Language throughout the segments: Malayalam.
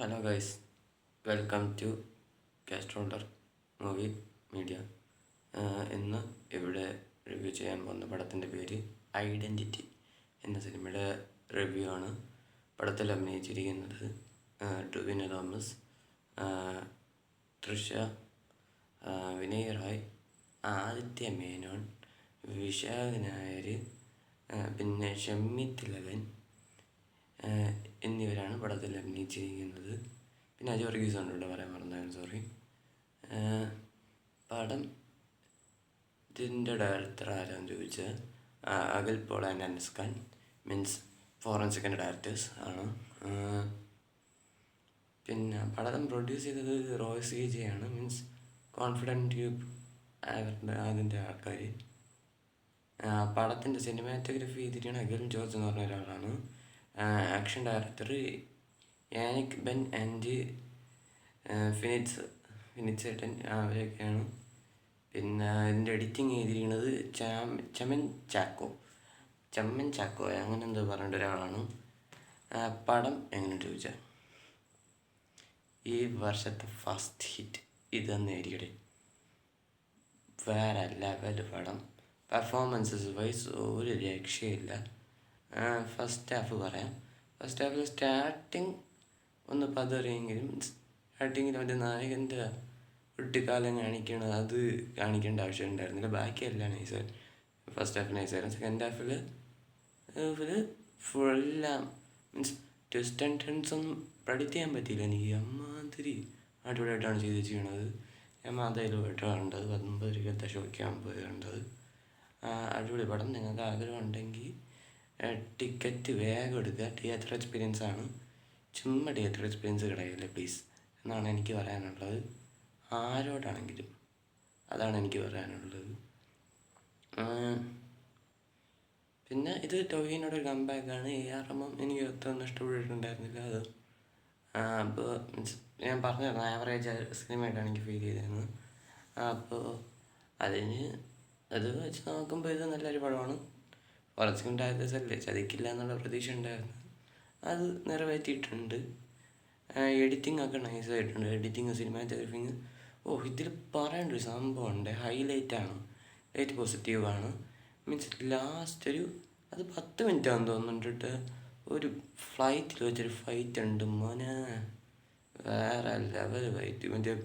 ഹലോ ഗൈസ്, വെൽക്കം ടു കാസ്ട്രോളർ മൂവി മീഡിയ. ഇന്ന് ഇവിടെ റിവ്യൂ ചെയ്യാൻ പോകുന്ന പടത്തിൻ്റെ പേര് ഐഡൻറ്റിറ്റി എന്ന സിനിമയുടെ റിവ്യൂ ആണ്. പടത്തിൽ അഭിനയിച്ചിരിക്കുന്നത് ടൊവിനോ തോമസ്, തൃഷ, വിനയ് റായ്, ആദിത്യ മേനോൻ, വിശാഖ് നായർ, പിന്നെ ഷമ്മി തിലകൻ എന്നിവരാണ് പടത്തിൽ അഭിനയിച്ചിരിക്കുന്നത്. പിന്നെ അജു വർഗീസ് ഉണ്ട് ഇവിടെ, പറയാൻ മറന്നായിരുന്നു, സോറി. പടം ഇതിൻ്റെ ഡയറക്ടർ ആരാന്ന് ചോദിച്ചാൽ അഖിൽ പോൾ ആൻഡ് അനസ് ഖാൻ, മീൻസ് ഫോറൻസിക്കിൻ്റെ ഡയറക്ടേഴ്സ് ആണ്. പിന്നെ പടം പ്രൊഡ്യൂസ് ചെയ്തത് റോയ് സി ജെ ആണ്, മീൻസ് കോൺഫിഡൻറ്റ് ട്യൂബ് അവരുടെ അതിൻ്റെ ആൾക്കാർ. പടത്തിൻ്റെ സിനിമാറ്റോഗ്രഫി ചെയ്തിട്ടാണ് അഖിൽ ജോർജ് എന്ന് പറഞ്ഞ ഒരാളാണ്. Action director Yannick Ben and ഫിനിറ്റ്സ് ഏട്ടൻ, അവരൊക്കെയാണ്. പിന്നെ ഇതിൻ്റെ എഡിറ്റിങ് ചെയ്തിരിക്കുന്നത് ചമ്മൻ ചാക്കോ അങ്ങനെ എന്തോ പറഞ്ഞിട്ട് ഒരാളാണ്. പടം എങ്ങനെ ചോദിച്ചാൽ ഈ വർഷത്തെ ഫസ്റ്റ് ഹിറ്റ് ഇതെന്നായിരിക്കട്ടെ. വേറെ ലെവൽ പടം. പെർഫോമൻസസ് വൈസ് ഒരു രക്ഷയില്ല. ഫസ്റ്റ് ഹാഫ് പറയാം. ഫസ്റ്റ് ഹാഫിൽ സ്റ്റാർട്ടിങ് ഒന്ന് പതറിയെങ്കിലും സ്റ്റാർട്ടിങ്ങിൽ അവൻ്റെ നായകൻ്റെ കുട്ടിക്കാലം കാണിക്കണം, അത് കാണിക്കേണ്ട ആവശ്യം ഉണ്ടായിരുന്നില്ല. ബാക്കിയെല്ലാം നൈസായിരുന്നു. ഫസ്റ്റ് ഹാഫ് നൈസായിരുന്നു. സെക്കൻഡ് ഹാഫിൽ ഫുള്ളാം മീൻസ് ട്വിസ്റ്റ് ആൻഡ് ടേൺസ് ഒന്നും പ്രഡിക്റ്റ് ചെയ്യാൻ പറ്റിയില്ല എനിക്ക്. അമ്മാതിരി അടിപൊളിയായിട്ടാണ് ചെയ്ത് ചെയ്യണത്. ഞാൻ മാതായിലുമായിട്ട് കണ്ടത് 19 ഷോയ്ക്കാണ് പോയി കണ്ടത്. അടിപൊളി പടം. നിങ്ങൾക്ക് ആഗ്രഹം ഉണ്ടെങ്കിൽ ടിക്കറ്റ് വേഗം എടുക്കുക. തിയേറ്റർ എക്സ്പീരിയൻസ് ആണ്. ചുമ്മാ തിയേറ്റർ എക്സ്പീരിയൻസ് കിടക്കില്ല പ്ലീസ് എന്നാണ് എനിക്ക് പറയാനുള്ളത്. ആരോടാണെങ്കിലും അതാണ് എനിക്ക് പറയാനുള്ളത്. പിന്നെ ഇത് ടൊവിനോയുടെ ഒരു കംബാക്കാണ്. AR റഹ്മാൻ എനിക്ക് ഒത്തൊന്നും ഇഷ്ടപ്പെട്ടിട്ടുണ്ടായിരുന്നില്ല. അത് അപ്പോൾ മീൻസ് ഞാൻ പറഞ്ഞിരുന്നു ആവറേജ് സിനിമയായിട്ടാണ് എനിക്ക് ഫീൽ ചെയ്തിരുന്നത്. അപ്പോൾ അത് വെച്ച് നോക്കുമ്പോൾ ഇത് നല്ലൊരു പടമാണ്. ഫോറൻസിക് ഡയറക്ടേഴ്സ് അല്ലേ, ചതിക്കില്ല എന്നുള്ള പ്രതീക്ഷ ഉണ്ടായിരുന്നു. അത് നിറവേറ്റിയിട്ടുണ്ട്. എഡിറ്റിംഗ് ഒക്കെ നൈസായിട്ടുണ്ട്. എഡിറ്റിങ്, സിനിമാറ്റോഗ്രഫിങ്, ഇതിൽ പറയേണ്ട ഒരു സംഭവമുണ്ട്. ഹൈലൈറ്റാണ്, ലൈറ്റ് പോസിറ്റീവാണ്. മീൻസ് ലാസ്റ്റ് അത് 10 മിനിറ്റ് ആണെന്ന് തോന്നുന്നുണ്ട്. ഒരു ഫ്ലൈറ്റിൽ വെച്ചൊരു ഫൈറ്റ് ഉണ്ട് മോനെ, വേറെ ലെവൽ ഫൈറ്റ്. മറ്റേ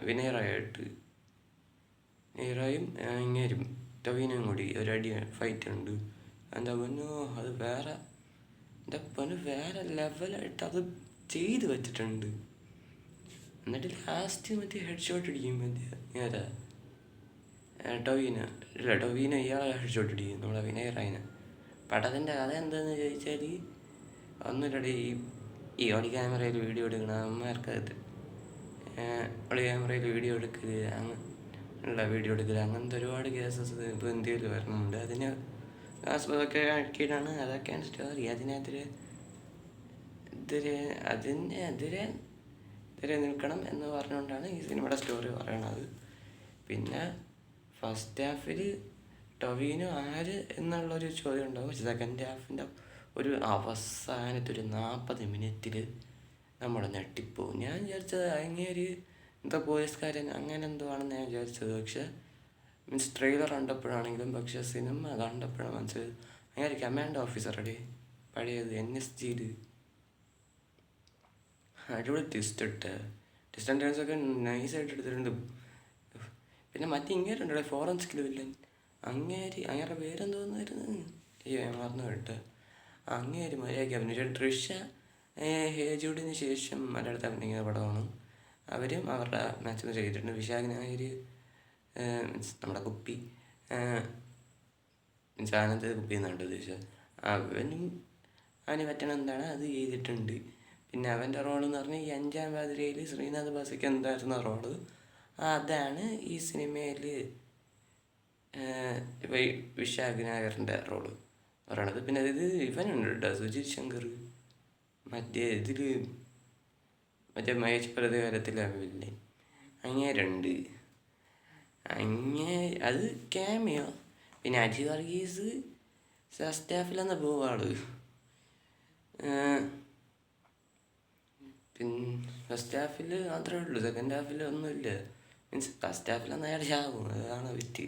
വിനയറായിട്ട് ഇങ്ങേരും ടൊവിനോയും കൂടി ഒരടി ഫൈറ്റ് ഉണ്ട്. എന്താ പൊന്നോ, അത് വേറെ വേറെ ലെവലായിട്ട് അത് ചെയ്ത് വെച്ചിട്ടുണ്ട്. എന്നിട്ട് ലാസ്റ്റ് മറ്റേ ഹെഡ് ഷോട്ട് അടിക്കും. മറ്റേ ടൊവിനോ ഇയാളെ ഹെഡ് ഷോട്ട് അടിക്കും, നമ്മളെ വിനയറായിന്. പടത്തിൻ്റെ കഥ എന്താണെന്ന് ചോദിച്ചാൽ ഒന്നുമില്ലടി, ഈ ഒളി ക്യാമറയിൽ വീഡിയോ എടുക്കണം അമ്മമാർക്കകത്ത്, ഒളി ക്യാമറയിൽ വീഡിയോ എടുക്കല്, അങ്ങനത്തെ ഒരുപാട് കേസസ് ഇപ്പോൾ ഇന്ത്യയിൽ വരുന്നുണ്ട്. അതിന് ആസ്പദമൊക്കെ ആക്കിയിട്ടാണ്, അതൊക്കെയാണ് സ്റ്റോറി. അതിനെതിരെ നിൽക്കണം എന്ന് പറഞ്ഞുകൊണ്ടാണ് ഈ സിനിമയുടെ സ്റ്റോറി പറയണത്. പിന്നെ ഫസ്റ്റ് ഹാഫിൽ ടൊവിനോ ആര് എന്നുള്ളൊരു ചോദ്യം ഉണ്ടാവും. പക്ഷെ സെക്കൻഡ് ഹാഫിൻ്റെ ഒരു അവസാനത്തെ ഒരു 40 മിനിറ്റിൽ നമ്മൾ ഞെട്ടിപ്പോവും. ഞാൻ വിചാരിച്ചത് അങ്ങേര് എന്താ പോലീസുകാരൻ അങ്ങനെ എന്തോ ആണെന്ന് ഞാൻ വിചാരിച്ചത്. പക്ഷെ മീൻസ് ട്രെയിലർ കണ്ടപ്പോഴാണെങ്കിലും, പക്ഷെ സിനിമ കണ്ടപ്പോഴാണ് മനസ്സിലായത് അങ്ങനെ കമാൻഡ് ഓഫീസറുടെ പഴയത് NSGയിൽ അടിപൊളി ട്വിസ്റ്റ് ആൻഡ് ടേൺസൊക്കെ നൈസായിട്ട് എടുത്തിട്ടുണ്ട്. പിന്നെ മറ്റേ ഇങ്ങേരുണ്ടോ ഫോറൻസിക് വില്ലൻ, അങ്ങേരുടെ പേരെന്തോന്നായിരുന്നു, ഞാൻ മറന്നു കേട്ട്. അങ്ങേര് മര്യാദയ്ക്ക് അഭിനയിച്ചു. തൃഷ ഹേജൂഡിന് ശേഷം മലയാളത്തിൽ അഭിനയിക്കുന്ന പടമാണ്. അവരും അവരുടെ മാക്സിമം ചെയ്തിട്ടുണ്ട്. വിശാഖ് നായർ മീൻസ് നമ്മുടെ കുപ്പി, മീൻസ് ആനന്ദ കുപ്പി എന്നാണ് ഉദ്ദേശിച്ചത്. അവന് പറ്റണ എന്താണ് അത് ചെയ്തിട്ടുണ്ട്. പിന്നെ അവൻ്റെ റോളെന്ന് പറഞ്ഞാൽ ഈ 5ാം പാതിരയിൽ ശ്രീനാഥ് ബാസിക്ക് എന്തായിരുന്ന റോള്, അതാണ് ഈ സിനിമയിൽ വിശാഖ് നായറിൻ്റെ റോള് പറയണത്. പിന്നെ ഇത് ഇവനുണ്ട് കേട്ടോ, സുജിത് ശങ്കർ, മറ്റേ മഹേഷ് പ്രതികാരത്തിലാവില്ലേ, അങ്ങേരുണ്ട്. അത് ക്യാമിയോ. പിന്നെ അജു വർഗീസ് ഫസ്റ്റ് ഹാഫിലെന്ന് പോവാള് പിന്നെ ഫസ്റ്റ് ഹാഫിൽ മാത്രമേ ഉള്ളൂ, സെക്കൻഡ് ഹാഫിൽ ഒന്നുമില്ല. മീൻസ് ഫസ്റ്റ് ഹാഫിലൊന്നും അയാൾ ചാവും, അതാണ് വിറ്റ്.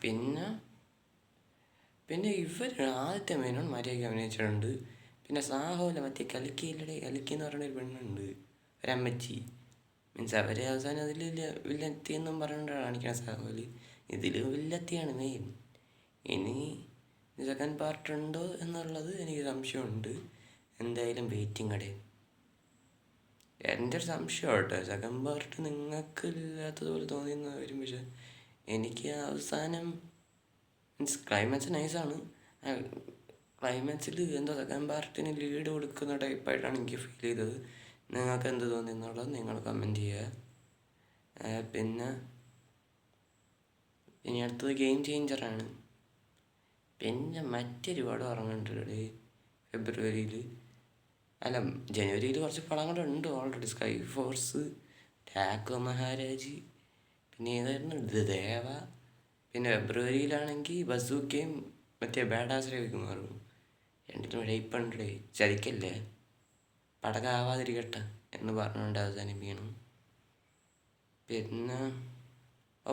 പിന്നെ പിന്നെ ഇവർ ആദ്യത്തെ മേനോൻ മര്യാദയ്ക്ക് അഭിനയിച്ചിട്ടുണ്ട്. പിന്നെ സാഹോല മറ്റേ കലിക്കിയില്ലടെ, കലിക്കി എന്ന് പറയുന്ന ഒരു പെണ്ണുണ്ട്, ഒരമ്മച്ചി. മീൻസ് അവർ അവസാനം അതിൽ വില്ലത്തി എന്നും പറഞ്ഞുകൊണ്ടാണ് കാണിക്കണ സാഹോല്. ഇതിൽ വില്ലത്തിയാണ് മെയിൻ. ഇനി സെക്കൻഡ് പാർട്ട് ഉണ്ടോ എന്നുള്ളത് എനിക്ക് സംശയമുണ്ട്. എന്തായാലും വെയിറ്റിംഗ് അടേ. എൻ്റെ ഒരു സംശയം കേട്ടോ, സെക്കൻഡ് പാർട്ട് നിങ്ങൾക്ക് ഇല്ലാത്തതുപോലെ തോന്നിയെന്ന് വരും. പക്ഷെ എനിക്ക് അവസാനം മീൻസ് ക്ലൈമാക്സ് നൈസാണ്. ക്ലൈമാക്സിൽ എന്തോ സെക്കൻഡ് പാർട്ടിന് ലീഡ് കൊടുക്കുന്ന ടൈപ്പായിട്ടാണ് എനിക്ക് ഫീൽ ചെയ്തത്. നിങ്ങൾക്ക് എന്ത് തോന്നി എന്നുള്ളത് നിങ്ങൾ കമൻറ്റ് ചെയ്യുക. പിന്നെ ഇനി അടുത്തത് ഗെയിം ചേഞ്ചറാണ്. പിന്നെ മറ്റൊരു പടം ഇറങ്ങുന്നുണ്ട് ഫെബ്രുവരിയിൽ, അല്ല ജനുവരിയിൽ കുറച്ച് പടങ്ങളുണ്ട് already. Sky Force, Daaku Maharaj, പിന്നെ ഏതായിരുന്നു ഇത് ദേവ. പിന്നെ ഫെബ്രുവരിയിലാണെങ്കിൽ ബസൂക്കയും മറ്റേ ബാഡാസ് രവികുമാറും. രണ്ടിനും ഇടയിപ്പണ്ടേ, ചതിക്കല്ലേ പടകാവാതിരിക്കട്ടെ എന്ന് പറഞ്ഞുകൊണ്ട് അവസാനിപ്പിക്കണം. പിന്നെ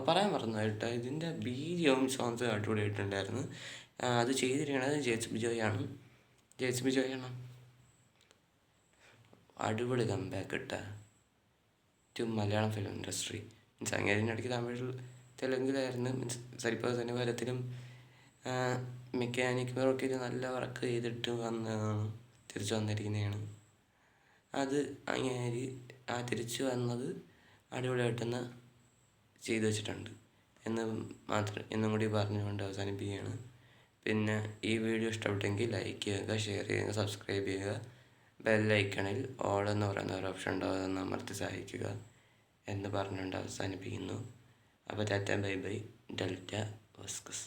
പറയാൻ മറന്നു കേട്ടോ, ഇതിൻ്റെ ബീജിയും സോങ്സ് അടിപൊളിയായിട്ടുണ്ടായിരുന്നു. അത് ചെയ്തിരിക്കണത് ജെയ്സ് ബിജോയാണ്. അടിപൊളി കംബാക്ക് കിട്ടുക to Malayalam film industry. Means അങ്ങേരിനിടയ്ക്ക് തമിഴ് തെലുങ്കിലായിരുന്നു. മീൻസ് സരിപ്പ സന്നിവാരത്തിലും മെക്കാനിക് വർക്കിൽ നല്ല വർക്ക് ചെയ്തിട്ട് വന്നതാണ്, തിരിച്ചു വന്നിരിക്കുന്നതാണ്. അത് അങ്ങേര് തിരിച്ചു വന്നത് അടിപൊളിയായിട്ട് തന്നെ ചെയ്തു വെച്ചിട്ടുണ്ട് എന്ന് മാത്രം എന്നും കൂടി പറഞ്ഞുകൊണ്ട് അവസാനിപ്പിക്കുകയാണ്. പിന്നെ ഈ വീഡിയോ ഇഷ്ടപ്പെട്ടെങ്കിൽ ലൈക്ക് ചെയ്യുക, ഷെയർ ചെയ്യുക, സബ്സ്ക്രൈബ് ചെയ്യുക. ബെല്ലൈക്കണിൽ ഓൾ എന്ന് പറയുന്ന ഒരു ഓപ്ഷൻ ഉണ്ടോ, അതൊന്ന് അമർത്തി സഹായിക്കുക എന്ന് പറഞ്ഞുകൊണ്ട് അവസാനിപ്പിക്കുന്നു. അപ്പോൾ ടാറ്റ ബൈ ബൈ, ഡെൽറ്റ വസ്കസ്.